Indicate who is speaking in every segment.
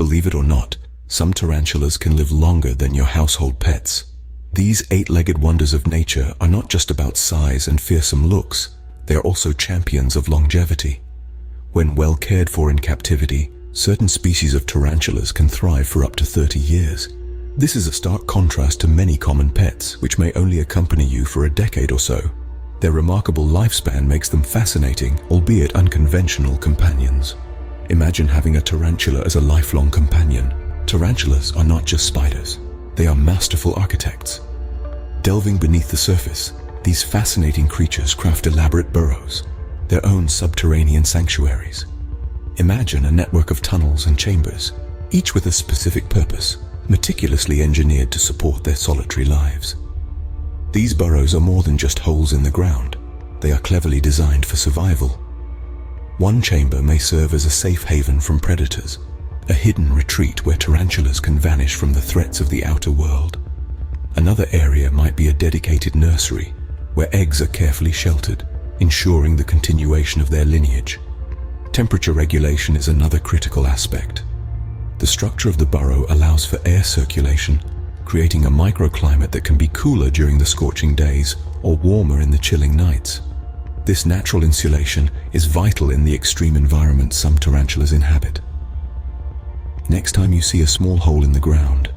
Speaker 1: Believe it or not, some tarantulas can live longer than your household pets. These eight-legged wonders of nature are not just about size and fearsome looks, they are also champions of longevity. When well cared for in captivity, certain species of tarantulas can thrive for up to 30 years. This is a stark contrast to many common pets, which may only accompany you for a decade or so. Their remarkable lifespan makes them fascinating, albeit unconventional companions. Imagine having a tarantula as a lifelong companion. Tarantulas are not just spiders. They are masterful architects. Delving beneath the surface, these fascinating creatures craft elaborate burrows, their own subterranean sanctuaries. Imagine a network of tunnels and chambers, each with a specific purpose, meticulously engineered to support their solitary lives. These burrows are more than just holes in the ground. They are cleverly designed for survival. One chamber may serve as a safe haven from predators, a hidden retreat where tarantulas can vanish from the threats of the outer world. Another area might be a dedicated nursery, where eggs are carefully sheltered, ensuring the continuation of their lineage. Temperature regulation is another critical aspect. The structure of the burrow allows for air circulation, creating a microclimate that can be cooler during the scorching days or warmer in the chilling nights. This natural insulation is vital in the extreme environment some tarantulas inhabit. Next time you see a small hole in the ground,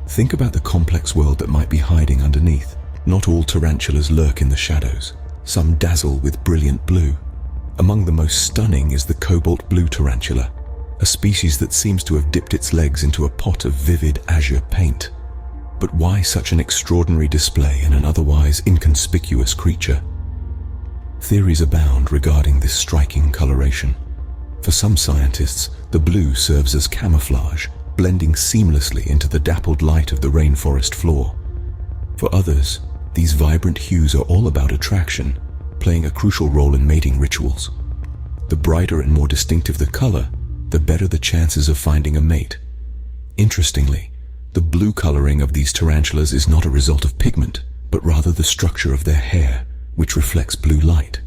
Speaker 1: think about the complex world that might be hiding underneath. Not all tarantulas lurk in the shadows. Some dazzle with brilliant blue. Among the most stunning is the cobalt blue tarantula, a species that seems to have dipped its legs into a pot of vivid azure paint. But why such an extraordinary display in an otherwise inconspicuous creature? Theories abound regarding this striking coloration. For some scientists, the blue serves as camouflage, blending seamlessly into the dappled light of the rainforest floor. For others, these vibrant hues are all about attraction, playing a crucial role in mating rituals. The brighter and more distinctive the color, the better the chances of finding a mate. Interestingly, the blue coloring of these tarantulas is not a result of pigment, but rather the structure of their hair, which reflects blue light.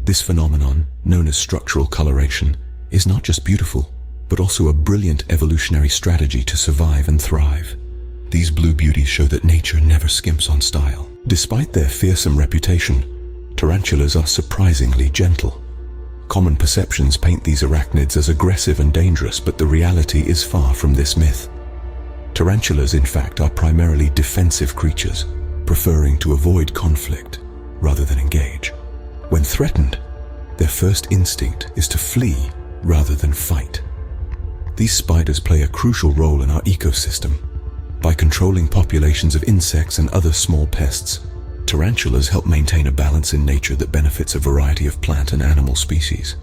Speaker 1: This phenomenon, known as structural coloration, is not just beautiful, but also a brilliant evolutionary strategy to survive and thrive. These blue beauties show that nature never skimps on style. Despite their fearsome reputation, tarantulas are surprisingly gentle. Common perceptions paint these arachnids as aggressive and dangerous, but the reality is far from this myth. Tarantulas, in fact, are primarily defensive creatures, preferring to avoid conflict rather than engage. When threatened, their first instinct is to flee rather than fight. These spiders play a crucial role in our ecosystem. By controlling populations of insects and other small pests, tarantulas help maintain a balance in nature that benefits a variety of plant and animal species.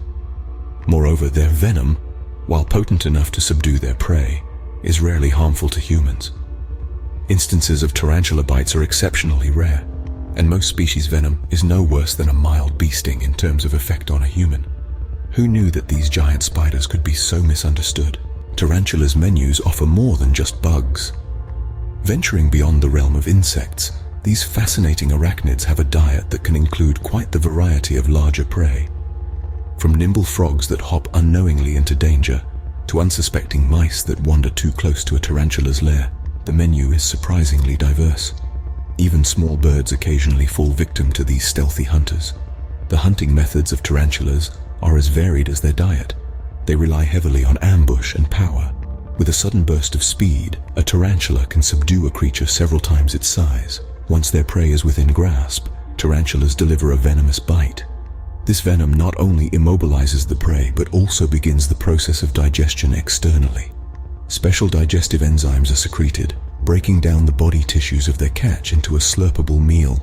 Speaker 1: Moreover, their venom, while potent enough to subdue their prey, is rarely harmful to humans. Instances of tarantula bites are exceptionally rare, and most species' venom is no worse than a mild bee sting in terms of effect on a human. Who knew that these giant spiders could be so misunderstood? Tarantulas' menus offer more than just bugs. Venturing beyond the realm of insects, these fascinating arachnids have a diet that can include quite the variety of larger prey. From nimble frogs that hop unknowingly into danger, to unsuspecting mice that wander too close to a tarantula's lair, the menu is surprisingly diverse. Even small birds occasionally fall victim to these stealthy hunters. The hunting methods of tarantulas are as varied as their diet. They rely heavily on ambush and power. With a sudden burst of speed, a tarantula can subdue a creature several times its size. Once their prey is within grasp, tarantulas deliver a venomous bite. This venom not only immobilizes the prey, but also begins the process of digestion externally. Special digestive enzymes are secreted, breaking down the body tissues of their catch into a slurpable meal.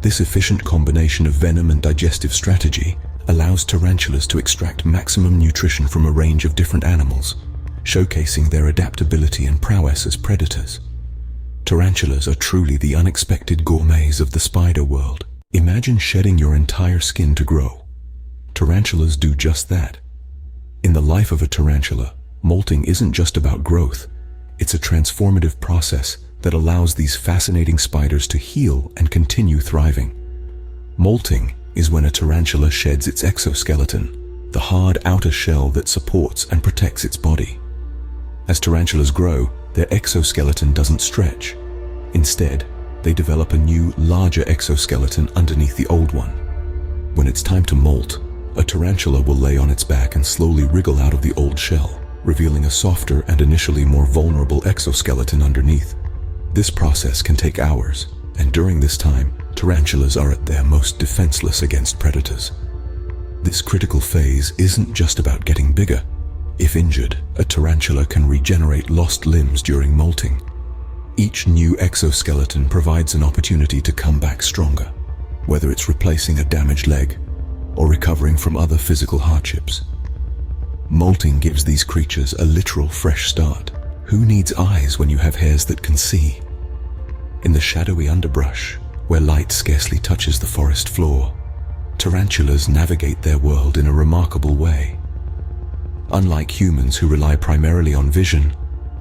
Speaker 1: This efficient combination of venom and digestive strategy allows tarantulas to extract maximum nutrition from a range of different animals, showcasing their adaptability and prowess as predators. Tarantulas are truly the unexpected gourmets of the spider world. Imagine shedding your entire skin to grow. Tarantulas do just that. In the life of a tarantula, molting isn't just about growth. It's a transformative process that allows these fascinating spiders to heal and continue thriving. Molting is when a tarantula sheds its exoskeleton, the hard outer shell that supports and protects its body. As tarantulas grow, their exoskeleton doesn't stretch. Instead, they develop a new, larger exoskeleton underneath the old one. When it's time to molt, a tarantula will lay on its back and slowly wriggle out of the old shell, revealing a softer and initially more vulnerable exoskeleton underneath. This process can take hours, and during this time, tarantulas are at their most defenseless against predators. This critical phase isn't just about getting bigger. If injured, a tarantula can regenerate lost limbs during molting. Each new exoskeleton provides an opportunity to come back stronger, whether it's replacing a damaged leg or recovering from other physical hardships. Molting gives these creatures a literal fresh start. Who needs eyes when you have hairs that can see? In the shadowy underbrush, where light scarcely touches the forest floor, tarantulas navigate their world in a remarkable way. Unlike humans who rely primarily on vision,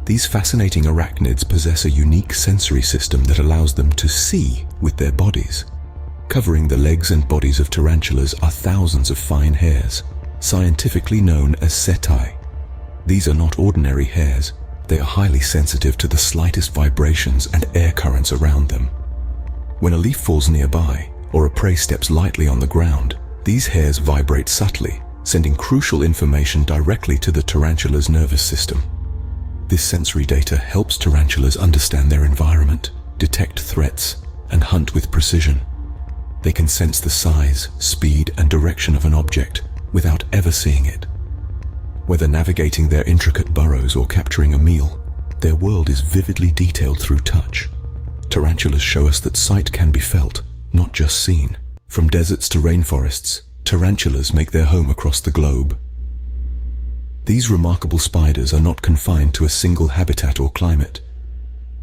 Speaker 1: these fascinating arachnids possess a unique sensory system that allows them to see with their bodies. Covering the legs and bodies of tarantulas are thousands of fine hairs, scientifically known as setae. These are not ordinary hairs. They are highly sensitive to the slightest vibrations and air currents around them. When a leaf falls nearby, or a prey steps lightly on the ground, these hairs vibrate subtly, sending crucial information directly to the tarantula's nervous system. This sensory data helps tarantulas understand their environment, detect threats, and hunt with precision. They can sense the size, speed, and direction of an object without ever seeing it. Whether navigating their intricate burrows or capturing a meal, their world is vividly detailed through touch. Tarantulas show us that sight can be felt, not just seen. From deserts to rainforests, tarantulas make their home across the globe. These remarkable spiders are not confined to a single habitat or climate,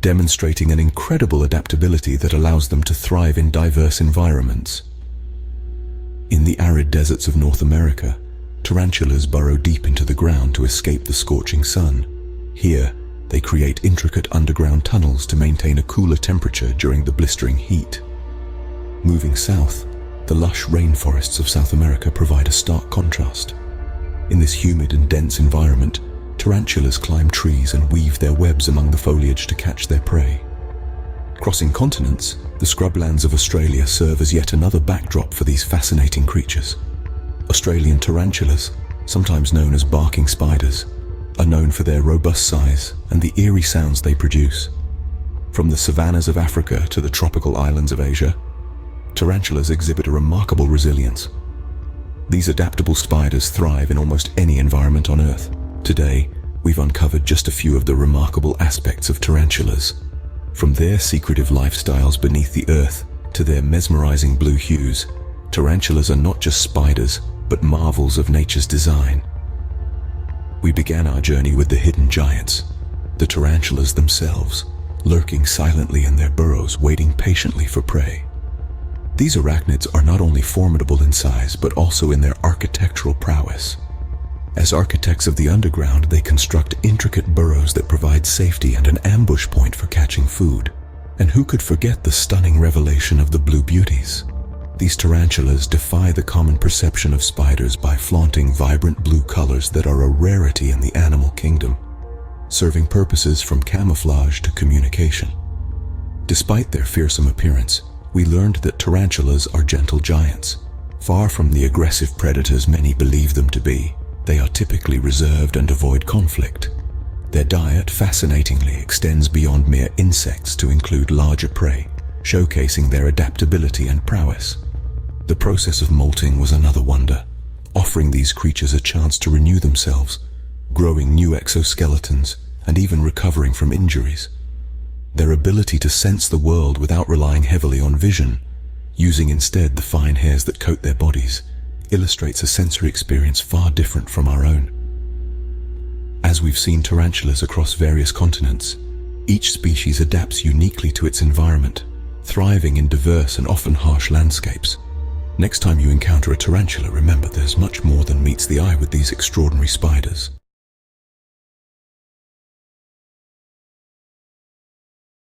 Speaker 1: demonstrating an incredible adaptability that allows them to thrive in diverse environments. In the arid deserts of North America, tarantulas burrow deep into the ground to escape the scorching sun. Here, they create intricate underground tunnels to maintain a cooler temperature during the blistering heat. Moving south, the lush rainforests of South America provide a stark contrast. In this humid and dense environment, tarantulas climb trees and weave their webs among the foliage to catch their prey. Crossing continents, the scrublands of Australia serve as yet another backdrop for these fascinating creatures. Australian tarantulas, sometimes known as barking spiders, are known for their robust size and the eerie sounds they produce. From the savannas of Africa to the tropical islands of Asia, tarantulas exhibit a remarkable resilience. These adaptable spiders thrive in almost any environment on Earth. Today, we've uncovered just a few of the remarkable aspects of tarantulas. From their secretive lifestyles beneath the earth to their mesmerizing blue hues, tarantulas are not just spiders, but marvels of nature's design. We began our journey with the hidden giants, the tarantulas themselves, lurking silently in their burrows, waiting patiently for prey. These arachnids are not only formidable in size, but also in their architectural prowess. As architects of the underground, they construct intricate burrows that provide safety and an ambush point for catching food. And who could forget the stunning revelation of the blue beauties? These tarantulas defy the common perception of spiders by flaunting vibrant blue colors that are a rarity in the animal kingdom, serving purposes from camouflage to communication. Despite their fearsome appearance, we learned that tarantulas are gentle giants. Far from the aggressive predators many believe them to be, they are typically reserved and avoid conflict. Their diet, fascinatingly, extends beyond mere insects to include larger prey, showcasing their adaptability and prowess. The process of molting was another wonder, offering these creatures a chance to renew themselves, growing new exoskeletons, and even recovering from injuries. Their ability to sense the world without relying heavily on vision, using instead the fine hairs that coat their bodies, illustrates a sensory experience far different from our own. As we've seen tarantulas across various continents, each species adapts uniquely to its environment, thriving in diverse and often harsh landscapes. Next time you encounter a tarantula, remember there's much more than meets the eye with these extraordinary spiders.